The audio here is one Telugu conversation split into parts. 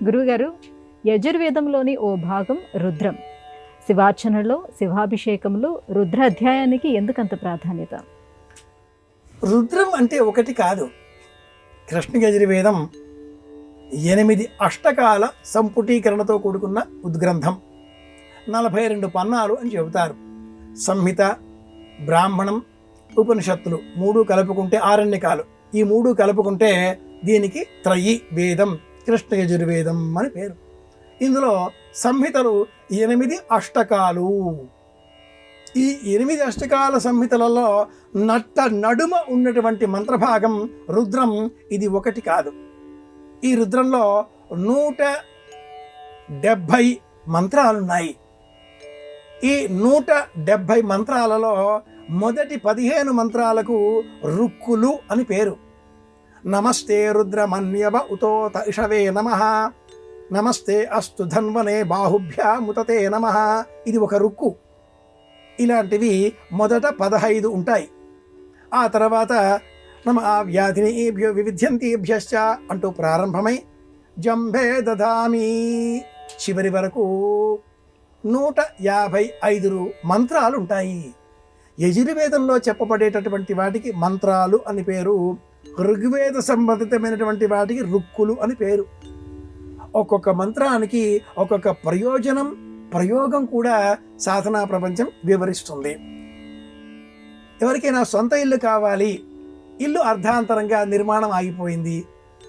గురువుగారు, యజుర్వేదంలోని ఓ భాగం రుద్రం. శివార్చనలో, శివాభిషేకంలో రుద్ర అధ్యాయానికి ఎందుకంత ప్రాధాన్యత? రుద్రం అంటే ఒకటి కాదు. కృష్ణ యజుర్వేదం 8 అష్టకాల సంపుటీకరణతో కూడుకున్న ఉద్గ్రంథం. 42 పన్నాలు అని చెబుతారు. సంహిత, బ్రాహ్మణం, ఉపనిషత్తులు 3 కలుపుకుంటే ఆరణ్యకాలు. ఈ 3 కలుపుకుంటే దీనికి త్రయి వేదం, కృష్ణ యజుర్వేదం అని పేరు. ఇందులో సంహితలు 8 అష్టకాలు. ఈ 8 అష్టకాల సంహితలలో నడుమ ఉన్నటువంటి మంత్రభాగం రుద్రం. ఇది ఒకటి కాదు. ఈ రుద్రంలో 170 మంత్రాలున్నాయి. ఈ 170 మంత్రాలలో మొదటి 15 మంత్రాలకు రుక్కులు అని పేరు. నమస్తే రుద్రమన్యవ ఉతోత ఇషవే నమః, నమస్తే అస్తు ధన్వనే బాహుభ్యాముతతే నమః. ఇది ఒక రుక్కు. ఇలాంటివి మొదట 15 ఉంటాయి. ఆ తర్వాత నమ వ్యాధినేభ్యో వివిధ్యంతేభ్యశ్చ అంటూ ప్రారంభమై జంభే దదామి చివరి వరకు 155 మంత్రాలు ఉంటాయి. యజుర్వేదంలో చెప్పబడేటటువంటి వాటికి మంత్రాలు అని పేరు. ఋగ్వేద సంబంధితమైనటువంటి వాటికి రుక్కులు అని పేరు. ఒక్కొక్క మంత్రానికి ఒక్కొక్క ప్రయోగం కూడా సాధనా ప్రపంచం వివరిస్తుంది. ఎవరికైనా సొంత ఇల్లు కావాలి, ఇల్లు అర్ధాంతరంగా నిర్మాణం ఆగిపోయింది,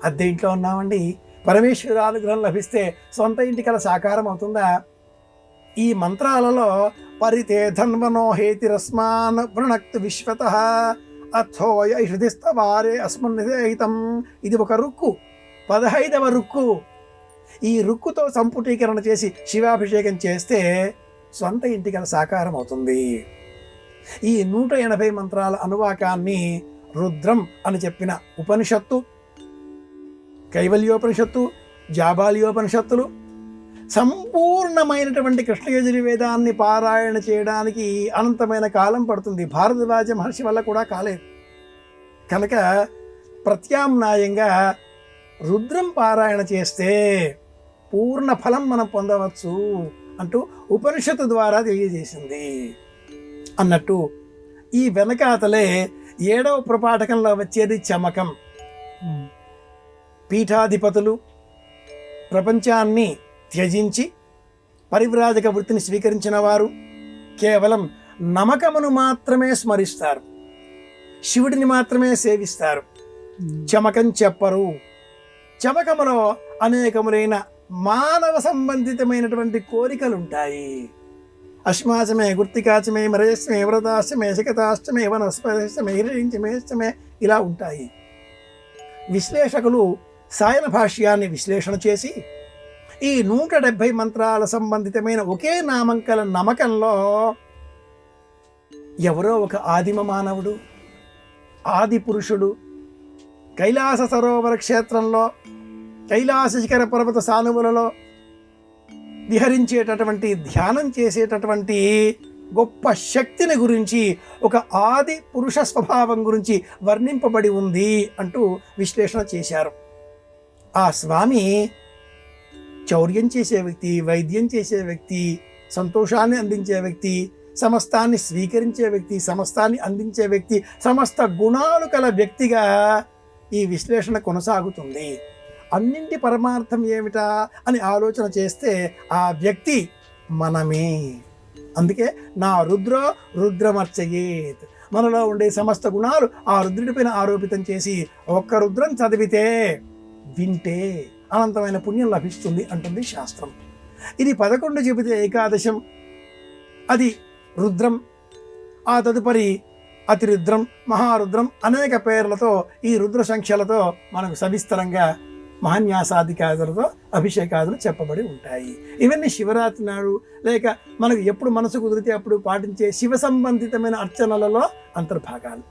అద్దె ఇంట్లో ఉన్నామండి, పరమేశ్వర అనుగ్రహం లభిస్తే సొంత ఇంటి కల సాకారం అవుతుందా? ఈ మంత్రాలలో పరితే ధన్వనో హేతిరస్మాన్ వృణక్తు విశ్వతః అథోయ హృదిస్తవారే అస్మన్నిహితం. ఇది ఒక రుక్కు, 15వ రుక్కు. ఈ రుక్కుతో సంపుటీకరణ చేసి శివాభిషేకం చేస్తే సొంత ఇంటి కల సాకారం అవుతుంది. ఈ 180 మంత్రాల అనువాకాన్ని రుద్రం అని చెప్పిన ఉపనిషత్తు, కైవల్యోపనిషత్తు, జాబాల్యోపనిషత్తులు సంపూర్ణమైనటువంటి కృష్ణ యజుర్వేదాన్ని పారాయణ చేయడానికి అనంతమైన కాలం పడుతుంది. భారద్వాజ మహర్షి వల్ల కూడా కాలేదు. కనుక ప్రత్యామ్నాయంగా రుద్రం పారాయణ చేస్తే పూర్ణ ఫలం మనం పొందవచ్చు అంటూ ఉపనిషత్తు ద్వారా తెలియజేసింది. అన్నట్టు ఈ వెనకాతలే 7వ ప్రపాఠకంలో వచ్చేది చమకం. పీఠాధిపతులు ప్రపంచాన్ని త్యజించి పరివ్రాజక వృత్తిని స్వీకరించిన వారు కేవలం నమకమును మాత్రమే స్మరిస్తారు, శివుడిని మాత్రమే సేవిస్తారు, చమకం చెప్పరు. చమకములో అనేకములైన మానవ సంబంధితమైనటువంటి కోరికలు ఉంటాయి. అశ్మాచమే, గుర్తికాచమే, మరయస్మే, వ్రతాశ్చమే, శకతాశ్చమే, వనస్పతిశ్చమే, హిరణ్యచమే ఇలా ఉంటాయి. విశ్లేషకులు సాయన భాష్యాన్ని విశ్లేషణ చేసి ఈ 170 మంత్రాల సంబంధితమైన ఒకే నామంకల నమకంలో ఎవరో ఒక ఆదిమ మానవుడు, ఆది పురుషుడు కైలాస సరోవర క్షేత్రంలో, కైలాస శిఖర పర్వత సానువులలో విహరించేటటువంటి, ధ్యానం చేసేటటువంటి గొప్ప శక్తిని గురించి, ఒక ఆది పురుష స్వభావం గురించి వర్ణింపబడి ఉంది అంటూ విశ్లేషణ చేశారు. ఆ స్వామి చౌర్యం చేసే వ్యక్తి, వైద్యం చేసే వ్యక్తి, సంతోషాన్ని అందించే వ్యక్తి, సమస్తాన్ని స్వీకరించే వ్యక్తి, సమస్తాన్ని అందించే వ్యక్తి, సమస్త గుణాలు కల వ్యక్తిగా ఈ విశ్లేషణ కొనసాగుతుంది. అన్నింటి పరమార్థం ఏమిటా అని ఆలోచన చేస్తే ఆ వ్యక్తి మనమే. అందుకే నా రుద్రమర్చయేత్. మనలో ఉండే సమస్త గుణాలు ఆ రుద్రుడిపైన ఆరోపితం చేసి ఒక్క రుద్రం చదివితే, వింటే అనంతమైన పుణ్యం లభిస్తుంది అంటుంది శాస్త్రం. ఇది 11 చెబితే ఏకాదశం, అది రుద్రం. ఆ తదుపరి అతిరుద్రం, మహారుద్రం అనేక పేర్లతో ఈ రుద్ర సంఖ్యలతో మనకు సవిస్తరంగా మహాన్యాసాదికాదులతో అభిషేకాదులు చెప్పబడి ఉంటాయి. ఇవన్నీ శివరాత్రి నాడు లేక మనకు ఎప్పుడు మనసు కుదిరితే అప్పుడు పాటించే శివ సంబంధితమైన అర్చనలలో అంతర్భాగాలు.